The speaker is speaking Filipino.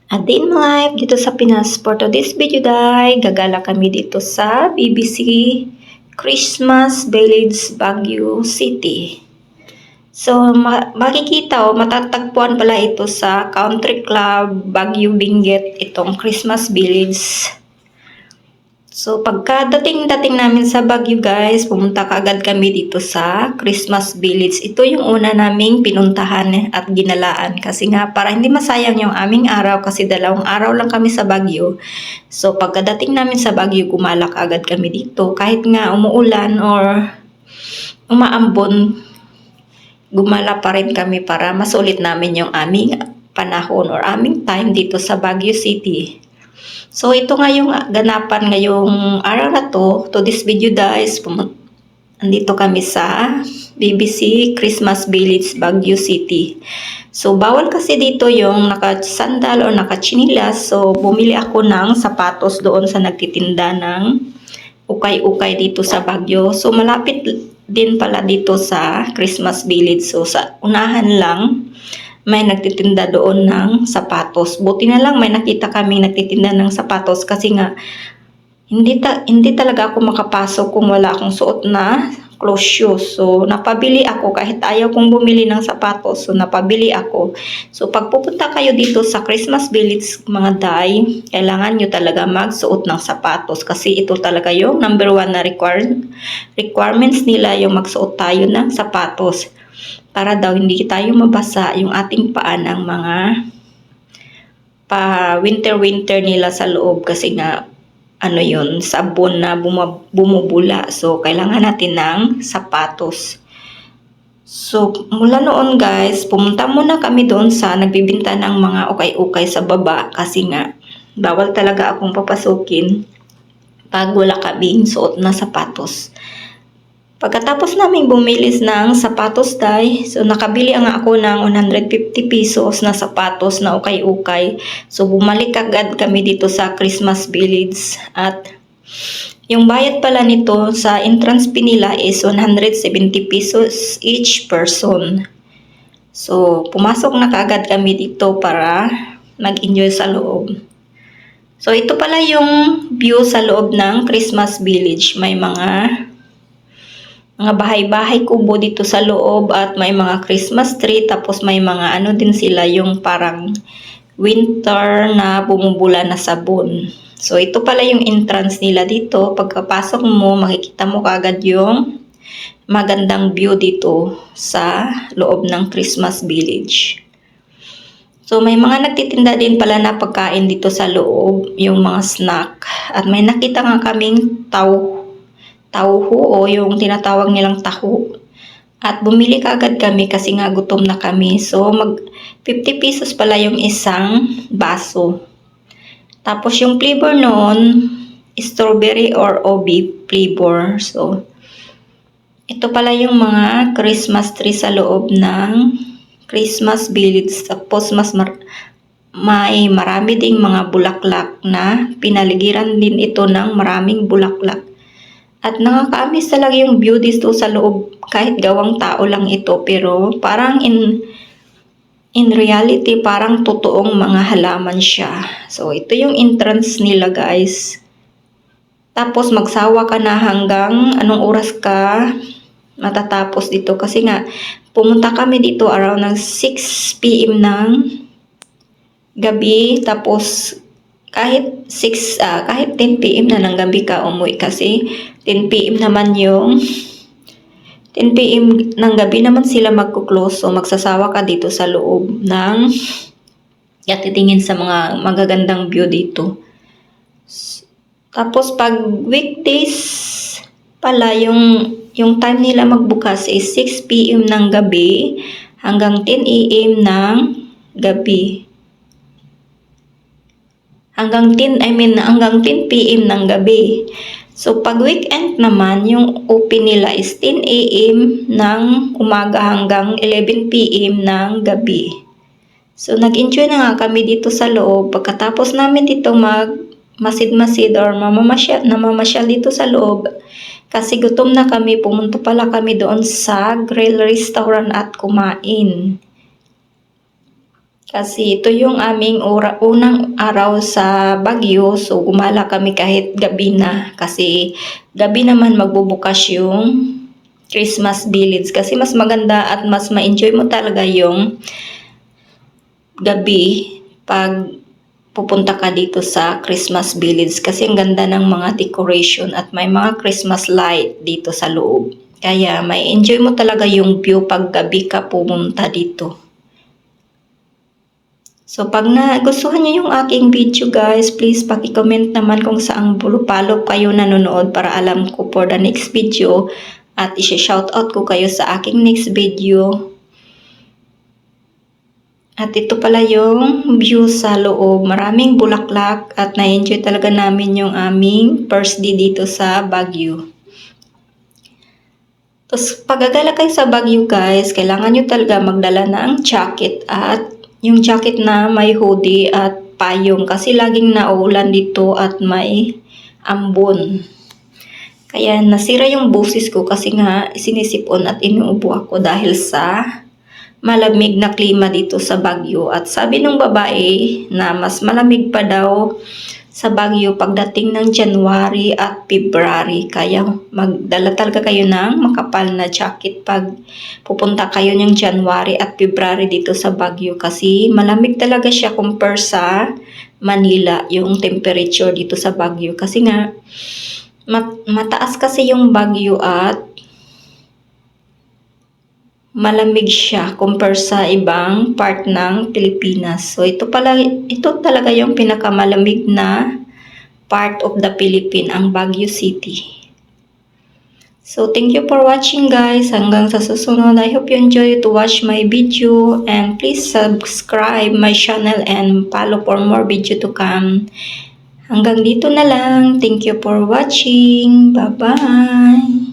A day in my life dito sa Pinas. For today's video day, gagala kami dito sa BBC Christmas Village, Baguio City. So, makikita o matatagpuan pala ito sa Country Club, Baguio Benguet, itong Christmas Village. So, pagkadating namin sa Baguio guys, pumunta kaagad kami dito sa Christmas Village. Ito yung una naming pinuntahan at ginalaan kasi nga para hindi masayang yung aming araw kasi 2 araw lang kami sa Baguio. So, pagkadating namin sa Baguio, gumala kaagad kami dito. Kahit nga umuulan or umaambon, gumala pa rin kami para masulit namin yung aming panahon or aming time dito sa Baguio City. So, ito nga yung ganapan ngayong araw na to this video guys, andito kami sa BBC Christmas Village, Baguio City. So, bawal kasi dito yung naka-sandal o naka-chinilas. So, bumili ako ng sapatos doon sa nagtitinda ng ukay-ukay dito sa Baguio. So, malapit din pala dito sa Christmas Village. So, sa unahan lang, may nagtitinda doon ng sapatos. Buti na lang may nakita kami nagtitinda ng sapatos kasi nga hindi talaga ako makapasok kung wala akong suot na close shoes. So, napabili ako kahit ayaw kong bumili ng sapatos. So, napabili ako. So, pag pupunta kayo dito sa Christmas Village, mga day, kailangan nyo talaga magsuot ng sapatos kasi ito talaga yung number 1 na requirements nila, yung magsuot tayo ng sapatos. Para daw hindi tayo mabasa yung ating paa ng mga winter nila sa loob kasi nga yun, sabon na bumubula. So, kailangan natin ng sapatos. So, mula noon guys, pumunta muna kami doon sa nagbibinta ng mga ukay-ukay sa baba kasi nga bawal talaga akong papasukin pag wala kaming suot na sapatos. Pagkatapos namin bumili ng sapatos day, so nakabili nga ako ng 150 pesos na sapatos na ukay-ukay. So bumalik agad kami dito sa Christmas Village at yung bayad pala nito sa entrance fee nila is 170 pesos each person. So pumasok na kaagad kami dito para mag-enjoy sa loob. So ito pala yung view sa loob ng Christmas Village. May mga bahay-bahay kubo dito sa loob at may mga Christmas tree, tapos may mga din sila yung parang winter na bumubula na sabon. So ito pala yung entrance nila dito. Pagkapasok mo, makikita mo kaagad yung magandang view dito sa loob ng Christmas Village. So may mga nagtitinda din pala na pagkain dito sa loob, yung mga snack. At may nakita nga kaming tauho o yung tinatawag nilang taho. At bumili kaagad kami kasi nga gutom na kami. So, 50 pesos pala yung isang baso. Tapos yung flavor noon, strawberry or obi flavor. So, ito pala yung mga Christmas tree sa loob ng Christmas Village. Tapos may marami ding mga bulaklak na pinaligiran din ito ng maraming bulaklak. At nakaka-amaze talaga yung view dito sa loob kahit gawang tao lang ito, pero parang in reality parang totoong mga halaman siya. So ito yung entrance nila guys. Tapos magsawa ka na hanggang anong oras ka matatapos dito kasi nga pumunta kami dito around ng 6 PM ng gabi, tapos kahit 10 PM na ng gabi ka umuwi kasi 10 PM naman yung 10 PM ng gabi naman sila magko-close. So magsasawa ka dito sa loob ng titingin sa mga magagandang view dito. Tapos pag weekdays pala yung time nila magbukas is 6 PM ng gabi hanggang 10 AM ng gabi. Hanggang 10 PM ng gabi. So, pag weekend naman, yung open nila is 10 AM ng umaga hanggang 11 PM ng gabi. So, nag-enjoy na nga kami dito sa loob. Pagkatapos namin dito masid-masid or namamasyal dito sa loob, kasi gutom na kami, pumunta pala kami doon sa grill restaurant at kumain. Kasi ito yung aming unang araw sa Baguio, so gumala kami kahit gabi na. Kasi gabi naman magbubukas yung Christmas Village. Kasi mas maganda at mas ma-enjoy mo talaga yung gabi pag pupunta ka dito sa Christmas Village. Kasi ang ganda ng mga decoration at may mga Christmas light dito sa loob. Kaya may enjoy mo talaga yung view pag gabi ka pumunta dito. So, pag nagustuhan niyo yung aking video guys, please paki-comment naman kung saang bulupalop kayo nanonood para alam ko for the next video at isi-shoutout ko kayo sa aking next video. At ito pala yung view sa loob. Maraming bulaklak at na-enjoy talaga namin yung aming first day dito sa Baguio. Tapos, pag gagala kayo sa Baguio guys, kailangan nyo talaga magdala ng jacket at yung jacket na may hoodie at payong kasi laging nauulan dito at may ambon. Kaya nasira yung boses ko kasi nga sinisipon at inuubo ako dahil sa malamig na klima dito sa Baguio. At sabi ng babae na mas malamig pa daw sa Baguio pagdating ng January at February. Kaya magdala talaga kayo ng makapal na jacket pag pupunta kayo ng January at February dito sa Baguio. Kasi malamig talaga siya compare sa Manila yung temperature dito sa Baguio. Kasi nga mataas kasi yung Baguio at malamig siya compare sa ibang part ng Pilipinas. So ito talaga yung pinakamalamig na part of the Philippines, ang Baguio City. So thank you for watching guys. Hanggang sa susunod. I hope you enjoy to watch my video and please subscribe my channel and follow for more video to come. Hanggang dito na lang. Thank you for watching. Bye-bye.